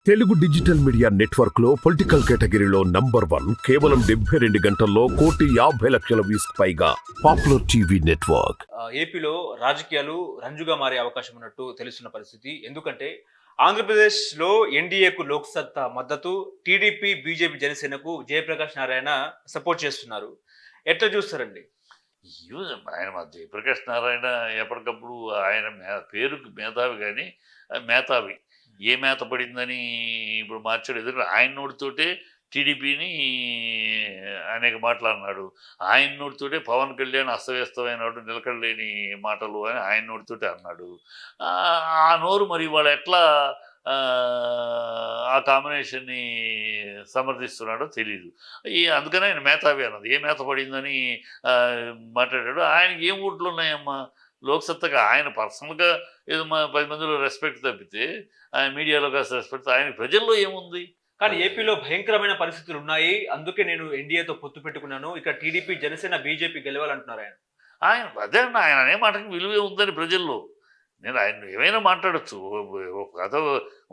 Telugu digital media network లో political కేటగిరీలో #1 కేవలం 72 గంటల్లో 1,50,00,000 వ్యూస్ పైగా పాపులర్ టీవీ నెట్వర్క్. ఏపీలో రాజకీయాలు రంజుగా మారే అవకాశం ఉన్నట్టు తెలుస్తున్న పరిస్థితి. ఎందుకంటే ఆంధ్రప్రదేశ్లో ఎన్డీఏకు లోక్సత్తా మద్దతు, టీడీపీ, బీజేపీ, జనసేనకు జయప్రకాష్ నారాయణ సపోర్ట్ చేస్తున్నారు. ఎట్లా చూస్తారండి? ఆయన మా జయప్రకాష్ నారాయణ ఎప్పటికప్పుడు ఆయన పేరుకి మేధావి కానీ మేధావి ఏ మేత పడిందని ఇప్పుడు మార్చాడు. ఎందుకంటే ఆయన నోటితోటే టీడీపీని అనేక మాటలు అన్నాడు. ఆయన నోటితోటే పవన్ కళ్యాణ్ అస్తవ్యస్తమైనడు నిలకడలేని మాటలు అని ఆయన నోటితోటే అన్నాడు. ఆ నోరు మరి వాళ్ళు ఎట్లా ఆ కాంబినేషన్ని సమర్థిస్తున్నాడో తెలీదు. అందుకని ఆయన మేధావి అన్నది. ఏ మేత పడిందని మాట్లాడాడు. ఆయనకి ఏం ఓట్లు ఉన్నాయమ్మా లోక్సత్తగా? ఆయన పర్సనల్గా ఏదో 10 మందిలో రెస్పెక్ట్ తప్పితే, ఆయన మీడియాలో కాస్త రెస్పెక్ట్, ఆయన ప్రజల్లో ఏముంది? కానీ ఏపీలో భయంకరమైన పరిస్థితులు ఉన్నాయి, అందుకే నేను ఎన్డీఏతో పొత్తు పెట్టుకున్నాను, ఇక్కడ టీడీపీ, జనసేన, బీజేపీ గెలవాలంటున్నారు ఆయన. అదే అన్న, ఆయన అనే మాటకి విలువే ఉందని ప్రజల్లో. నేను ఆయన ఏమైనా మాట్లాడచ్చు. ఒక కథ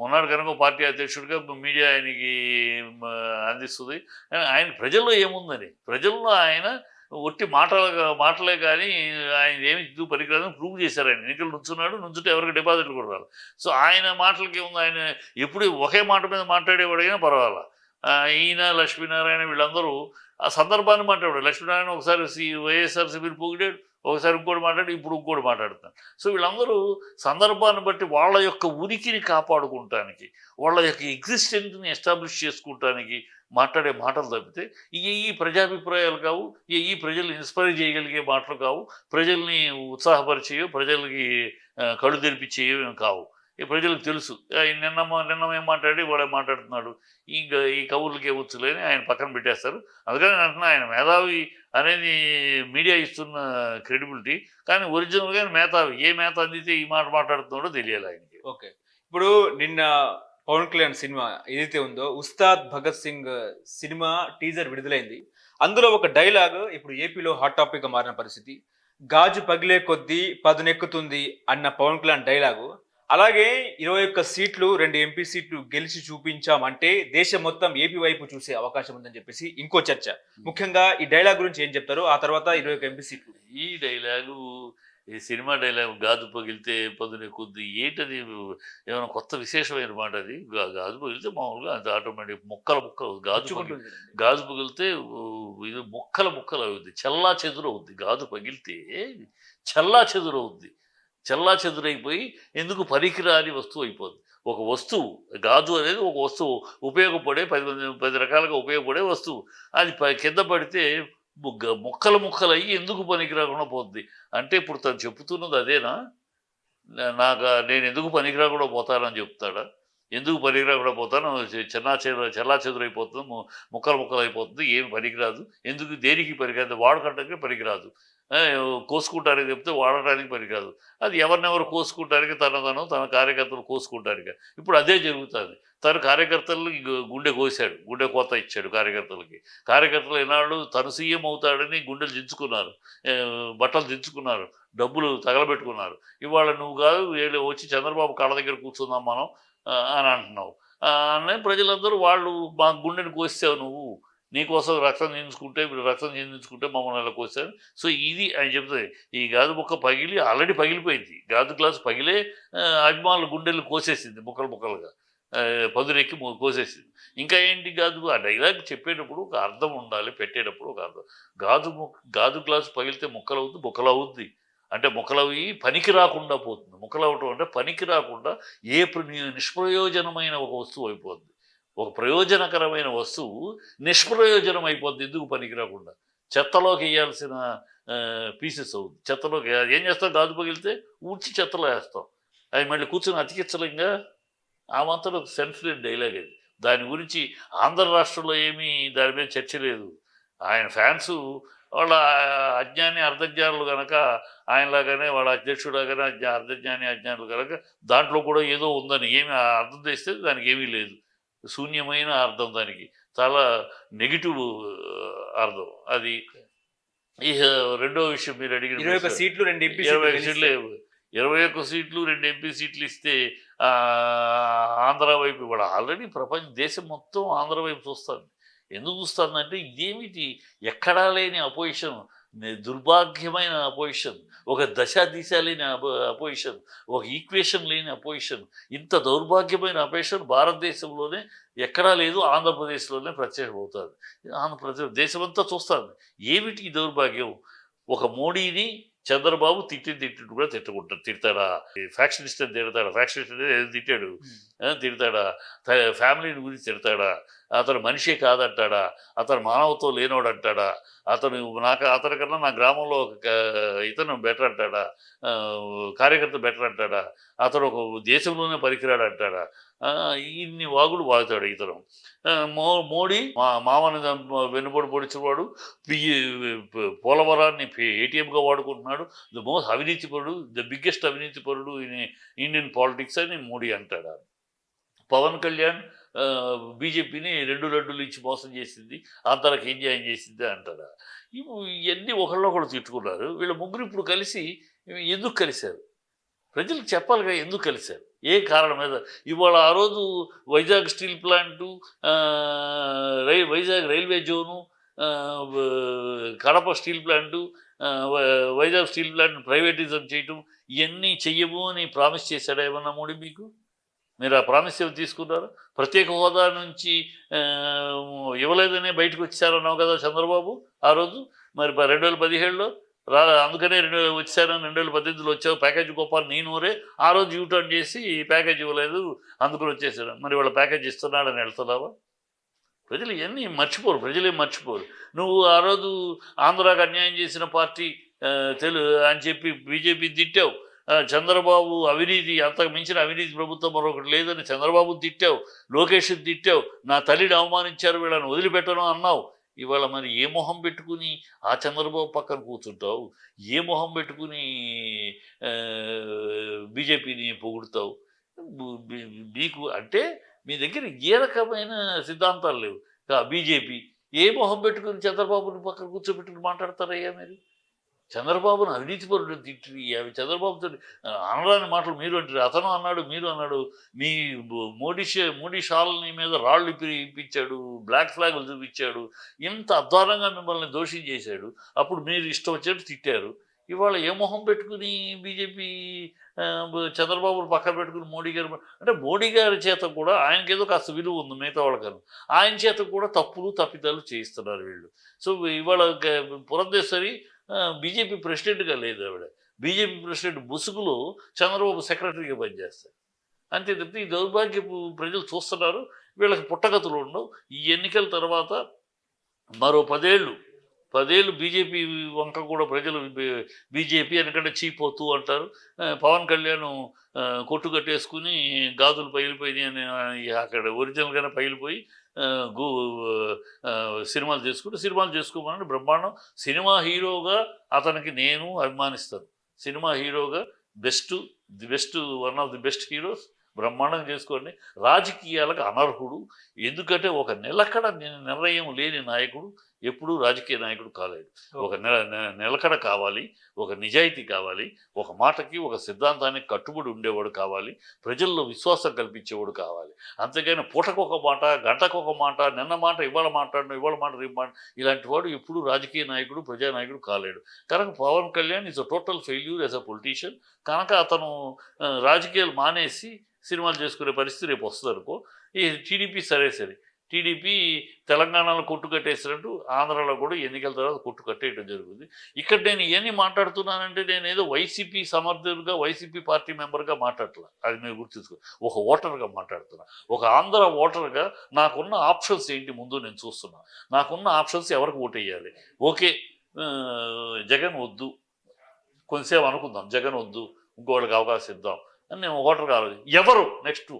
ఉన్నాడు కనుక పార్టీ అధ్యక్షుడిగా మీడియా ఆయనకి అందిస్తుంది. ఆయన ప్రజల్లో ఏముందని, ప్రజల్లో ఆయన ఒట్టి మాటలే కానీ ఆయన ఏమి ఇది పనికిరాదని ప్రూవ్ చేశారు. ఆయన ఎన్నికలు నుంచుంటే ఎవరికి డిపాజిట్లు కూడా రాదు. సో ఆయన మాటలకి ఉంది. ఆయన ఎప్పుడు ఒకే మాట మీద మాట్లాడేవాడైనా పర్వాలా. ఈయన లక్ష్మీనారాయణ వీళ్ళందరూ ఆ సందర్భాన్ని మాట్లాడాడు. లక్ష్మీనారాయణ ఒకసారి వైఎస్ఆర్సీపీని పొగిడాడు, ఒకసారి ఇంకోటి మాట్లాడి, ఇప్పుడు ఇంకోటి మాట్లాడుతాను. సో వీళ్ళందరూ సందర్భాన్ని బట్టి వాళ్ళ యొక్క ఉనికిని కాపాడుకుంటానికి, వాళ్ళ యొక్క ఎగ్జిస్టెన్స్ని ఎస్టాబ్లిష్ చేసుకుంటానికి మాట్లాడే మాటలు తప్పితే ఈ ప్రజాభిప్రాయాలు కావు, ఈ ప్రజల్ని ఇన్స్పైర్ చేయగలిగే మాటలు కావు, ప్రజల్ని ఉత్సాహపరిచేయో, ప్రజలకి కళ్ళు తెరిపించేయో కావు. ఈ ప్రజలకు తెలుసు నిన్న ఏం మాట్లాడి వాడే మాట్లాడుతున్నాడు, ఈ కవులకి వచ్చులేని ఆయన పక్కన పెట్టేస్తారు. అందుకని అంటున్నా, ఆయన మేధావి అనేది మీడియా ఇస్తున్న క్రెడిబిలిటీ, కానీ ఒరిజినల్గా మేధావి ఏ మేత అందితే ఈ మాట మాట్లాడుతున్నాడో తెలియాలి ఆయనకి. ఓకే, ఇప్పుడు నిన్న పవన్ కళ్యాణ్ సినిమా ఏదైతే ఉందో, ఉస్తాద్ భగత్ సింగ్ సినిమా టీజర్ విడుదలైంది. అందులో ఒక డైలాగ్ ఇప్పుడు ఏపీలో హాట్ టాపిక్ గా మారిన పరిస్థితి. గాజు పగిలే కొద్దీ పదునెక్కుతుంది అన్న పవన్ కళ్యాణ్ డైలాగు. అలాగే 21 సీట్లు, 2 ఎంపీ సీట్లు గెలిచి చూపించామంటే దేశం మొత్తం ఏపీ వైపు చూసే అవకాశం ఉందని చెప్పేసి ఇంకో చర్చ. ముఖ్యంగా ఈ డైలాగ్ గురించి ఏం చెప్తారు? ఆ తర్వాత 21 ఎంపీ సీట్లు. ఈ డైలాగు, ఈ సినిమా డైలాగ్ గాజు పగిలితే పదునెక్కుద్ది ఏంటది? ఏమైనా కొత్త విశేషమైన మాట అది? గాజు పగిలితే మామూలుగా అది ఆటోమేటిక్ ముక్కలు గాజు పగిలితే ఇది ముక్కలు అవుద్ది, చెల్లా చెదురు అవుద్ది. గాజు పగిలితే చెల్లా చెదురు అవుద్ది, చెల్లా చెదురైపోయి ఎందుకు పనికిరాని వస్తువు అయిపోద్ది. ఒక వస్తువు, గాజు అనేది ఒక వస్తువు, ఉపయోగపడే 10 రకాలుగా ఉపయోగపడే వస్తువు. అది కింద పడితే ముక్కలయ్యి ఎందుకు పనికి రాకుండా పోద్ది అంటే, ఇప్పుడు తను చెప్తున్నది అదేనా? నేను ఎందుకు పనికి రాకుండా పోతానని చెప్తాడా? ఎందుకు పనికి రాకుండా పోతాను, చెల్లా చెదురైపోతుంది, ముక్కలు అయిపోతుంది, ఏమి పనికిరాదు, ఎందుకు దేనికి పనికిరాదు, వాడకట్టడానికి పనికిరాదు, కోసుకుంటానికి చెప్తే వాడటానికి పనికిరాదు. అది ఎవరినెవరు కోసుకుంటానికి, తన కార్యకర్తలు కోసుకుంటానికి. ఇప్పుడు అదే జరుగుతుంది. తన కార్యకర్తలు గుండె కోసాడు, గుండె కోత ఇచ్చాడు కార్యకర్తలకి. కార్యకర్తలు ఎన్నాళ్ళు తను సీఎం అవుతాడని గుండెలు దించుకున్నారు, బట్టలు దించుకున్నారు, డబ్బులు తగలబెట్టుకున్నారు. ఇవాళ నువ్వు కాదు వచ్చి చంద్రబాబు కాళ్ళ దగ్గర కూర్చుందాం మనం అని అంటున్నావు. అనే ప్రజలందరూ వాళ్ళు మా గుండెని కోసావు, నువ్వు నీకోసం రక్తం చిందించుకుంటే మమ్మల్ని అలా కోసారు. సో ఇది ఆయన చెప్తుంది. ఈ గాజు ముక్క ఆల్రెడీ పగిలిపోయింది. గాజు గ్లాసు పగిలే అభిమానుల గుండెలు కోసేసింది, ముక్కలుగా పదునెక్కి కోసేసింది. ఇంకా ఏంటి గాజు? ఆ డైలాగ్ చెప్పేటప్పుడు ఒక అర్థం ఉండాలి, పెట్టేటప్పుడు ఒక అర్థం. గాజు గ్లాసు పగిలితే ముక్కలు అవుద్ది అంటే ముక్కలవి పనికి రాకుండా పోతుంది. ముక్కలవటం అంటే పనికి రాకుండా నిష్ప్రయోజనమైన ఒక వస్తువు అయిపోద్ది. ఒక ప్రయోజనకరమైన వస్తువు నిష్ప్రయోజనం అయిపోద్ది, ఎందుకు పనికి రాకుండా చెత్తలోకి వేయాల్సిన పీసెస్ అవుద్ది. చెత్తలోకి ఏం చేస్తాం? గాజు పగిలితే ఊడ్చి చెత్తలో వేస్తాం, అది మళ్ళీ కూర్చొని అతికించలేంగా. ఆ మాత్రం సెన్స్ లేని డైలాగ్ అది. దాని గురించి ఆంధ్ర రాష్ట్రంలో ఏమీ దాని మీద చర్చ లేదు. ఆయన ఫ్యాన్సు వాళ్ళ అర్ధజ్ఞానులు కనుక, ఆయనలాగానే వాళ్ళ అధ్యక్షుడులాగానే అర్ధజ్ఞానులు కనుక దాంట్లో కూడా ఏదో ఉందని ఏమి అర్థం చేస్తే దానికి ఏమీ లేదు, శూన్యమైన అర్థం, దానికి చాలా నెగిటివ్ అర్థం అది. ఈ రెండో విషయం మీరు అడిగిన 21 సీట్లు 2 ఎంపీ 21 సీట్లు 2 ఎంపీ సీట్లు ఇస్తే ఆంధ్ర వైపు ఇవాళ ఆల్రెడీ దేశం మొత్తం ఆంధ్ర వైపు చూస్తుంది. ఎందుకు చూస్తుందంటే ఇదేమిటి ఎక్కడా లేని అపోజిషన్, దుర్భాగ్యమైన అపోజిషన్, ఒక దిశ లేని అపోజిషన్, ఒక ఈక్వేషన్ లేని అపోజిషన్, ఇంత దౌర్భాగ్యమైన అపోజిషన్ భారతదేశంలోనే ఎక్కడా లేదు, ఆంధ్రప్రదేశ్లోనే ప్రత్యక్షమవుతుంది. ఆంధ్రప్రదేశ్ దేశమంతా చూస్తుంది ఏమిటి ఈ దౌర్భాగ్యం. ఒక మోడీని చంద్రబాబు తిట్టినట్టు కూడా తిడతాడా? ఫ్యాక్షనిస్ట్ అని తిడతాడా? ఫ్యాక్షనిస్ట్ అనేది తిడతాడా? ఫ్యామిలీని గురించి తిడతాడా? అతను మనిషే కాదంటాడా? అతను మానవత్వం లేనోడు అంటాడా? అతనికన్నా నా గ్రామంలో ఇతను బెటర్ అంటాడా? కార్యకర్త బెటర్ అంటాడా? అతను ఒక దేశంలోనే పనికిరాడు అంటాడా? ఇన్ని వాగులు వాగుతాడు ఇతను. మోడీ మామని వెన్నుపోటు పొడిచేవాడు, పోలవరాన్ని ఏటీఎంగా వాడుకుంటున్నాడు, ద మోస్ట్ అవినీతిపరుడు, ద బిగ్గెస్ట్ అవినీతిపరుడు ఇన్ ఇండియన్ పాలిటిక్స్ అని మోడీ అంటాడు. పవన్ కళ్యాణ్ బీజేపీని 2 లడ్డులు ఇచ్చి మోసం చేసింది, అంతరకు ఎంజాయ్ చేసింది అంటారా? ఇవన్నీ ఒకళ్ళొకళ్ళు తిట్టుకున్నారు. వీళ్ళ ముగ్గురు ఇప్పుడు కలిసి ఎందుకు కలిశారు? ప్రజలకు చెప్పాలిగా ఎందుకు కలిశారు, ఏ కారణం మీద. ఇవాళ ఆ రోజు Vizag steel plant, Vizag railway zone, Kadapa steel plant, Vizag steel plant privatism చేయటం, ఇవన్నీ చెయ్యము అని ప్రామిస్ చేశాడా ఏమన్నా మోడీ మీకు? మీరు ఆ ప్రామిస్ ఏమి తీసుకున్నారు? ప్రత్యేక హోదా నుంచి ఇవ్వలేదనే బయటకు వచ్చారన్నావు కదా చంద్రబాబు ఆ రోజు. మరి 2017లో అందుకనే వచ్చారని 2018లో వచ్చావు, ప్యాకేజ్ గోపాల్ నేనూరే ఆ రోజు యూటర్న్ చేసి ప్యాకేజ్ ఇవ్వలేదు అందుకని వచ్చేసాడు. మరి వాళ్ళ ప్యాకేజ్ ఇస్తున్నాడని వెళ్తున్నావా? ప్రజలు ఇవన్నీ మర్చిపోరు, ప్రజలేం మర్చిపోరు. నువ్వు ఆ రోజు ఆంధ్రాకి అన్యాయం చేసిన పార్టీ అని చెప్పి బీజేపీ తిట్టావు. చంద్రబాబు అవినీతి, అంతకు మించిన అవినీతి ప్రభుత్వం మరొకటి లేదని చంద్రబాబు తిట్టావు, లోకేష్ తిట్టావు, నా తల్లిని అవమానించారు వీళ్ళని వదిలిపెట్టను అన్నావు. ఇవాళ మరి ఏ మొహం పెట్టుకుని ఆ చంద్రబాబు పక్కన కూర్చుంటావు? ఏ మొహం పెట్టుకుని బీజేపీని పొగుడుతావు? మీకు అంటే మీ దగ్గర ఏ రకమైన సిద్ధాంతాలు లేవు. బీజేపీ ఏ మొహం పెట్టుకుని చంద్రబాబుని పక్కన కూర్చోబెట్టుకుని మాట్లాడతారయ్యా మీరు? చంద్రబాబును అవినీతిపరుడు తిట్టి అవి చంద్రబాబుతో అనరాని మాటలు మీరు అంటారు, అతను అన్నాడు మీరు అన్నాడు. మీ మోడీ షాల్ని మీద రాళ్ళు ఇప్పించాడు, బ్లాక్ ఫ్లాగులు చూపించాడు, ఇంత అద్వారంగా మిమ్మల్ని దోషం చేశాడు. అప్పుడు మీరు ఇష్టం వచ్చేట్టు తిట్టారు. ఇవాళ ఏ మొహం పెట్టుకుని బీజేపీ చంద్రబాబును పక్కన పెట్టుకుని మోడీ గారు అంటే మోడీ గారి చేత కూడా ఆయనకేదో కాస్త విలువ ఉంది మిగతా వాళ్ళకన్నా, ఆయన చేత కూడా తప్పిదాలు చేయిస్తున్నారు వీళ్ళు. సో ఇవాళ పురంధేశ్వరి బీజేపీ ప్రెసిడెంట్గా లేదు, ఆవిడ బీజేపీ ప్రెసిడెంట్ ముసుగులో చంద్రబాబు సెక్రటరీగా పనిచేస్తారు. అంతే తప్పితే ఈ దౌర్భాగ్యపు ప్రజలు చూస్తున్నారు. వీళ్ళకి పుట్టగతులు ఉండవు. ఈ ఎన్నికల తర్వాత మరో 10 ఏళ్ళు బీజేపీ వంక కూడా ప్రజలు బీజేపీ ఎందుకంటే చీపోతూ అంటారు. పవన్ కళ్యాణ్ కొట్టు కట్టేసుకుని గాజులు పగిలిపోయినాయి అని అక్కడ ఒరిజినల్గానే పగిలిపోయి సినిమాలు చేసుకోమని బ్రహ్మాండం. సినిమా హీరోగా అతనికి నేను అభిమానిస్తాను. సినిమా హీరోగా the best one of the best heroes. బ్రహ్మాండం చేసుకోండి. రాజకీయాలకు అనర్హుడు. ఎందుకంటే ఒక నిలకడ నిర్ణయం లేని నాయకుడు ఎప్పుడూ రాజకీయ నాయకుడు కాలేడు. ఒక నిలకడ కావాలి, ఒక నిజాయితీ కావాలి, ఒక మాటకి ఒక సిద్ధాంతానికి కట్టుబడి ఉండేవాడు కావాలి, ప్రజల్లో విశ్వాసం కల్పించేవాడు కావాలి. అంతేగాని పూటకొక మాట, గంటకొక మాట, నిన్న మాట ఇవాళ రేపు మాట ఇలాంటి వాడు ఎప్పుడూ రాజకీయ నాయకుడు, ప్రజానాయకుడు కాలేడు. కనుక Pawan Kalyan is a total failure as a politician. కనుక అతను రాజకీయాలు మానేసి సినిమాలు చేసుకునే పరిస్థితి రేపు వస్తుంది అనుకో. ఈ టీడీపీ సరే టీడీపీ తెలంగాణలో కొట్టు కట్టేసినట్టు ఆంధ్రాలో కూడా ఎన్నికల తర్వాత కొట్టు కట్టేయడం జరుగుతుంది. ఇక్కడ నేను ఇవన్నీ మాట్లాడుతున్నానంటే నేను ఏదో వైసీపీ సమర్థులుగా, వైసీపీ పార్టీ మెంబర్గా మాట్లాడట్లా, అది మీరు గుర్తుంచుకో. ఒక ఓటర్గా మాట్లాడుతున్నా. ఒక ఆంధ్ర ఓటర్గా నాకున్న ఆప్షన్స్ ఏంటి ముందు నేను చూస్తున్నా. నాకున్న ఆప్షన్స్ ఎవరికి ఓటు వేయాలి? ఓకే, జగన్ వద్దు, కొంతసేపు అనుకుందాం, జగన్ వద్దు, ఇంకోళ్ళకి అవకాశం ఇద్దాం అని నేను ఓటర్ కావాలి. ఎవరు నెక్స్ట్?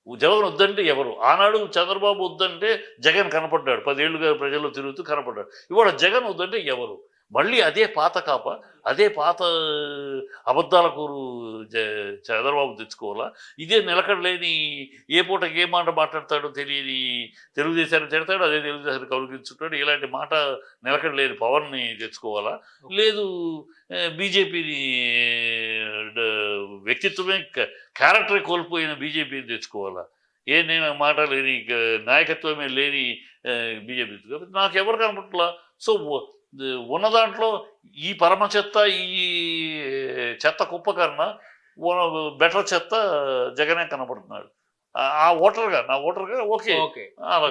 జగన్ వద్దంటే ఎవరు? ఆనాడు చంద్రబాబు వద్దంటే జగన్ కనపడ్డాడు, 10 ఏళ్ళుగా ప్రజల్లో తిరుగుతూ కనపడ్డాడు. ఇవాళ జగన్ వద్దంటే ఎవరు? మళ్ళీ అదే పాత కాప, అదే పాత అబద్ధాల కూరు చంద్రబాబు తెచ్చుకోవాలా? ఇదే నిలకడలేని ఏ పూటకి ఏ మాట మాట్లాడతాడో తెలియని తెలుగుదేశాన్ని తిడతాడు, అదే తెలుగుదేశాన్ని కౌగిలించుకుంటాడు. ఇలాంటి మాట నిలకడలేని పవన్ని తెచ్చుకోవాలా? లేదు బీజేపీని వ్యక్తిత్వమే క్యారెక్టరే కోల్పోయిన బీజేపీని తెచ్చుకోవాలా? నేను మాట లేని నాయకత్వమే లేని బీజేపీ. కాబట్టి నాకు ఎవరు కనపట్లా. సో ఉన్న దాంట్లో ఈ పరమ చెత్త, ఈ చెత్త కుప్ప కన్నా బెటర్ చెత్త జగనే కనపడుతున్నాడు. ఆ ఓటర్గా, నా ఓటర్గా ఓకే ఓకే. అలా